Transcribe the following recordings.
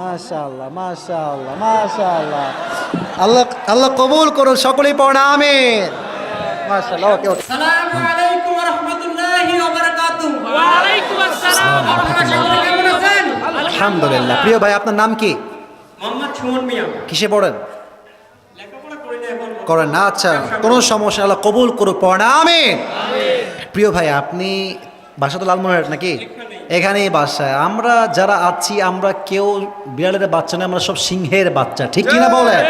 মাশাআল্লাহ মাশাআল্লাহ মাশাআল্লাহ। আল্লাহ আল্লাহ কবুল করুন, সকলেই পড়েন আমিন। মাশাআল্লাহ। ওকে ওকে। আসসালামু আলাইকুম ওয়া রাহমাতুল্লাহি ওয়া বারাকাতুহু। ওয়া আলাইকুম আসসালাম ওয়া রাহমাতুল্লাহ। কেমন আছেন? আলহামদুলিল্লাহ। প্রিয় ভাই, আপনার নাম কি? মোহাম্মদ সুমন মিয়া। কিসে পড়েন? লেখাপড়া করি না এখন। করেন না? আচ্ছা, কোনো সমস্যা না, আল্লাহ কবুল করুক, পড়েন আমিন। প্রিয় ভাই, আপনি বাসা তো লালমনিরহাট নাকি? এখানেই বাসায়। আমরা যারা আছি আমরা কেউ বিড়ালের বাচ্চা না, আমরা সব সিংহের বাচ্চা, ঠিক কিনা বলেন?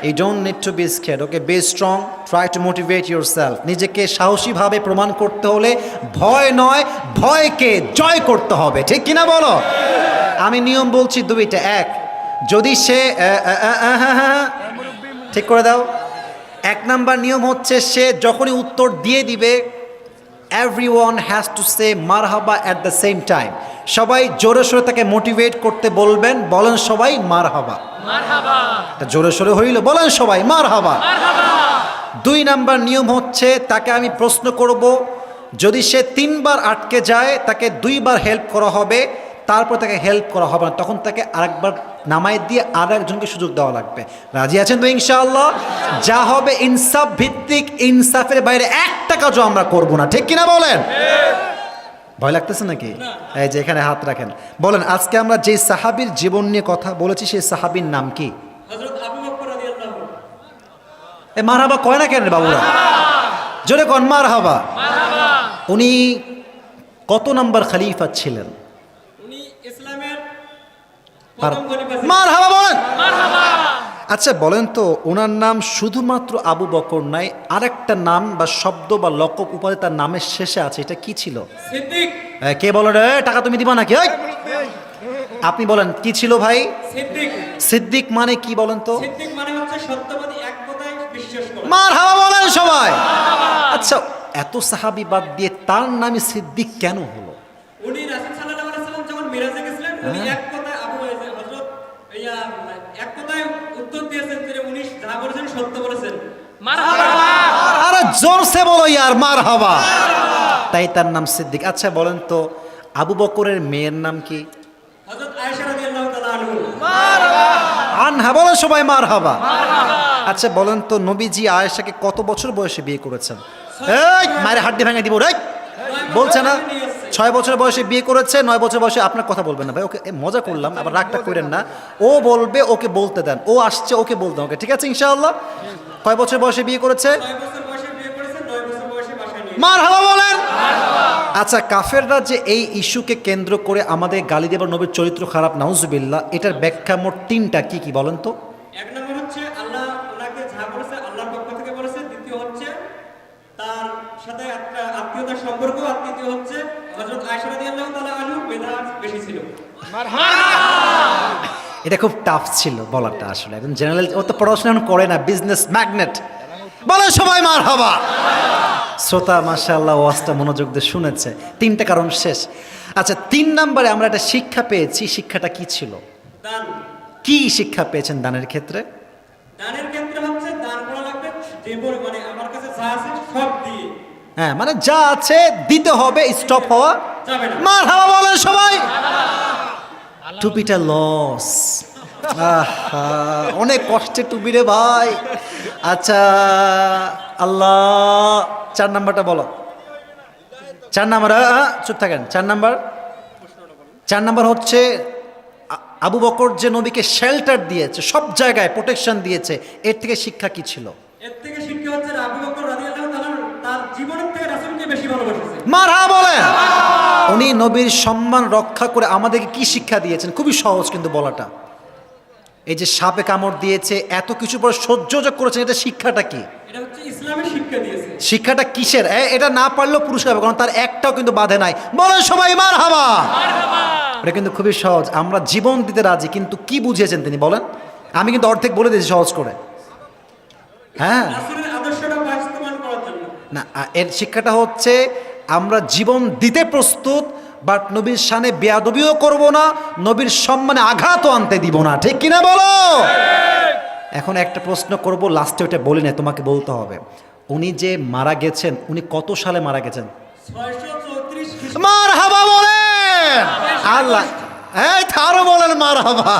You don't need to be scared, okay? Be strong, try to motivate yourself. নিজেকে সাহসীভাবে প্রমাণ করতে হলে ভয় নয়, ভয়কে জয় করতে হবে, ঠিক কিনা বলো? আমি নিয়ম বলছি দুইটা। এক, যদি সে ঠিক করে দাও। এক নাম্বার নিয়ম হচ্ছে, সে যখনই উত্তর দিয়ে দিবে, everyone has to say মারহাবা at the same time. সবাই জোরে সোরে তাকে মোটিভেট করতে বলবেন, বলেন সবাই মারহাবা। মারহাবা এটা জোরে সোরে হইল, বলেন সবাই মারহাবা। মারহাবা। দুই নাম্বার নিয়ম হচ্ছে, তাকে আমি প্রশ্ন করব, যদি সে 3 বার আটকে যায় তাকে 2 বার হেল্প করা হবে, তারপর তাকে হেল্প করা হবে না, তখন তাকে আরেকবার নামাই দিয়ে আর একজনকে সুযোগ দেওয়া লাগবে। রাজি আছেন তো ইনশাআল্লাহ? যা হবে ইনসাফ ভিত্তিক, ইনসাফের বাইরে একটা কাজও আমরা করব না, ঠিক কিনা বলেন? ভয় লাগতেছে নাকি? এই যে এখানে হাত রাখেন, বলেন আজকে আমরা যে সাহাবীর জীবন নিয়ে কথা বলেছি সেই সাহাবীর নাম কি? হযরত আবু বকর রাদিয়াল্লাহু। এ মারহাবা কয় না কেন রে বাবুরা? জোরে কোন মারহাবা। মারহাবা। উনি কত নম্বর খলিফা ছিলেন? উনি ইসলামের প্রথম খলিফা ছিলেন। মারহাবা বলেন। মারহাবা। আচ্ছা বলেন তো, ওনার নাম শুধুমাত্র আবু বকর নাই, আরেকটা নাম বা শব্দ বা লকব উপাধি তার নামের শেষে আছে, এটা কি ছিল? সিদ্দিক। কে বলেন রে? টাকা তুমি দিবা নাকি? ওই! আপনি বলেন কি ছিল ভাই? সিদ্দিক। সিদ্দিক মানে কি বলেন তো? সিদ্দিক মানে হচ্ছে সত্যবাদী, এক কথায় বিশ্বাস করা। মারহাবা বলেন সবাই। আচ্ছা, এত সাহাবী বাদ দিয়ে তার নামে সিদ্দিক কেন হলো? উনি রাসূল সাল্লাল্লাহু আলাইহি ওয়াসাল্লাম যখন মিরাজে গেছিলেন, উনি এক কথায় হযরত এক কথায় উত্তর দিয়েছেন যে উনি যা বলেছেন সত্য বলেছেন। মারহাবা। আরে জোরসে বলো ইয়ার মারহাবা। তাই তার নাম সিদ্দিক। আচ্ছা বলেন তো, আবু বকরের মেয়ের নাম কি? হযরত আয়েশা রাদিয়াল্লাহু তাআলা আনহা বলেন সবাই মারহাবা। আচ্ছা বলেন তো, নবীজি আয়েশাকে কত বছর বয়সে বিয়ে করেছেন? এই মায়ের হাড্ডি ভেঙে দিব রে, বলছে না? 6 বছর বয়সে বিয়ে করেছে, 9 বছর বয়সে। আপনার কথা বলবেন না ভাই, ওকে মজা করলাম, আবার রাগটা করেন না। ও বলবে, ওকে বলতে দেন, ও আসছে ওকে বলতে দেন, ওকে ঠিক আছে ইনশাআল্লাহ? কয় বছর বয়সে বিয়ে করেছে? 9 বছর বয়সে বিয়ে করেছেন, 9 বছর বয়সে বাসায় নিয়ে। মারহাবা বলেন। আচ্ছা, কাফেররা যে এই ইস্যুকে কেন্দ্র করে আমাদের গালি দেবার, নবীর চরিত্র খারাপ, নাউজুবিল্লাহ, এটার ব্যাখ্যা মোট 3টা। কি কি বলেন তো? এক নম্বর হচ্ছে আল্লাহ ওনাকে যা বলেছে আল্লাহর পক্ষ থেকে বলেছে, দ্বিতীয় হচ্ছে তার সাথে একটা আত্মীয়তার সম্পর্ক, আর তৃতীয় হচ্ছে হযরত আয়েশা রাদিয়াল্লাহু তাআলা আনহু মেধা বেশি ছিল। এটা খুব টাফ ছিল বলাটা আসলে, একদম জেনারেল। ও তো পড়াশোনা এখন করে না, বিজনেস ম্যাগনেট। বলে সবাই মারহাবা। শ্রোতা মাশাআল্লাহ ওয়াজটা মনোযোগ দিয়ে শুনেছে। 3টা কারণ শেষ। আচ্ছা, 3 নম্বরে আমরা একটা শিক্ষা পেয়েছি, শিক্ষাটা কি ছিল? দান। কি শিক্ষা পেয়েছেন দানের ক্ষেত্রে? দানের ক্ষেত্রে হচ্ছে দান করা লাগবে যে মানে আমার কাছে যা আছে সব দিয়ে। হ্যাঁ, মানে যা আছে দিতে হবে, স্টপ হওয়া যাবে না। মারহাবা বলেন সবাই। টুপিটা লস, অনেক কষ্টে টুপি রে ভাই। আচ্ছা আল্লাহ, 4 নাম্বারটা বলো। 4 নাম্বার, চুপ থাকেন। 4 নাম্বার হচ্ছে আবু বকর যে নবীকে শেল্টার দিয়েছে, সব জায়গায় প্রোটেকশন দিয়েছে, এর থেকে শিক্ষা কি ছিল? এর থেকে শিক্ষা হচ্ছে আবু বকর রাদিয়াল্লাহু তাআলা তার জীবনের থেকে রাসূলকে বেশি ভালোবাসেন। মারহাবা বলেন। উনি নবীর সম্মান রক্ষা করে আমাদেরকে কি শিক্ষা দিয়েছেন? খুবই সহজ কিন্তু বলাটা। এই যে সাপে কামড় দিয়েছে, এত কিছু পর সহ্য যে করেছেন, এটা শিক্ষাটা কি? এটা হচ্ছে ইসলামের শিক্ষা দিয়েছে। শিক্ষাটা কিসের? এটা না পারলেও পুরস্কার হবে, কারণ তার একটাও কিন্তু বাধে নাই। বলেন সবাই মারহাবা। এটা কিন্তু খুবই সহজ। আমরা জীবন দিতে রাজি, কিন্তু কি বুঝিয়েছেন তিনি বলেন? আমি কিন্তু অর্ধেক বলে দিয়েছি সহজ করে। হ্যাঁ রাসূলের আদর্শটা বাস্তবায়ন করার জন্য। না, এর শিক্ষাটা হচ্ছে আমরা জীবন দিতে প্রস্তুত, বাট নবীর শানে বেয়াদবিও করব না, নবীর সম্মানে আঘাতও আনতে দিব না, ঠিক কিনা বলো? এখন একটা প্রশ্ন করব, লাস্টে ওটা বলি না, তোমাকে বলতে হবে। উনি যে মারা গেছেন, উনি কত সালে মারা গেছেন? 634 মারহাবা বলেন। আল্লাহ এই তারও বলেন মারহাবা।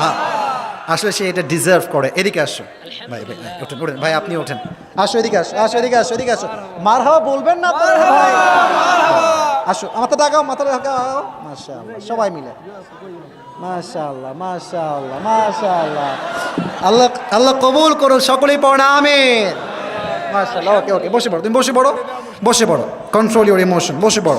আসলে সে এটা ডিজার্ভ করে। এদিকে আসো ভাই, ভাই ওঠেন ওঠেন ভাই, আপনি ওঠেন, আসো এদিকে আসো, আসো এদিকে আসো, এদিকে আসো। মারহাবা বলবেন না আপনারা ভাই? আসো, মাথা ঢাকাও, মাথা ঢাকাও। মাশাআল্লাহ, সবাই মিলে মাশাআল্লাহ, মাশাআল্লাহ, মাশাআল্লাহ। আল্লাহ আল্লাহ কবুল করুন, সকলেই পড়েন আমিন। মাশাআল্লাহ। ওকে ওকে, বসে পড়ো, তুমি বসে পড়ো, বসে পড়ো, কন্ট্রোল ইউর ইমোশন, বসে পড়ো।